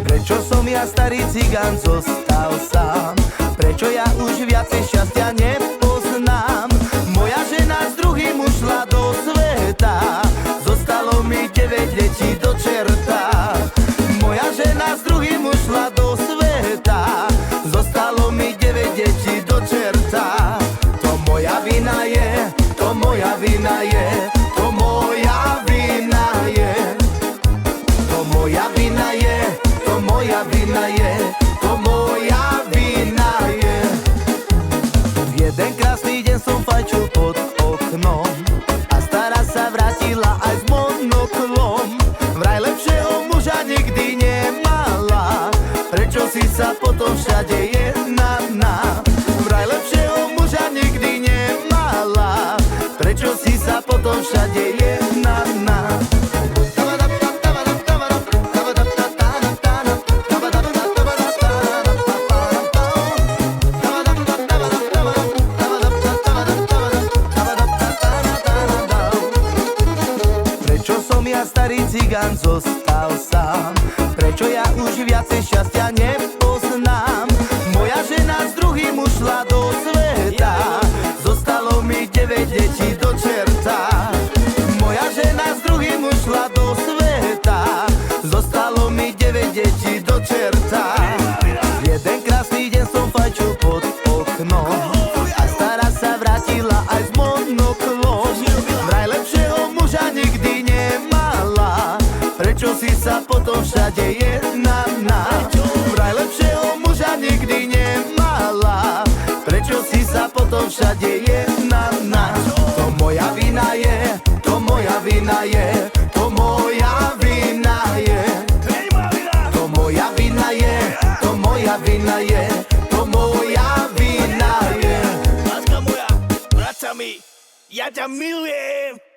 Prečo som ja starý cigán zostal sám? Prečo ja už viacej šťastia nepoznám? Moja žena s druhým ušla do sveta, zostalo mi 9 detí do čerta. Moja žena s druhým ušla do sveta, zostalo mi 9 detí do čerta. To moja vina je, to moja vina je, to moja vina je, to moja vina je, to moja vina je, to moja vina je. Jeden krásny deň som fajčil pod oknom a stará sa vrátila aj s monoklom. Vraj lepšieho muža nikdy nemala, prečo si sa potom všade jedná? Vraj lepšieho muža nikdy nemala, prečo si sa potom všade jedná? Prečo som ja starý cigán zostal sám? Prečo ja už viacej šťastia nepoznám? Moja žena s druhým ušla do sveta, zostalo mi 9 detí do čerta. Moja žena s druhým ušla do sveta, zostalo mi 9 detí do čerta. Jeden krásny deň som fajčil pod oknom a stará sa vrátila aj s monoklom. Vraj lepšieho muža nikdy nemala, prečo si sa potom všade jedná? Vraj lepšieho muža nikdy nemala, prečo si sa potom všade jedná? To moja vina je, to moja vina je, to moja vina je, to moja vina je, to moja vina je, to moja vina je. Láska moja, vrať sa mi, ja ťa milujem.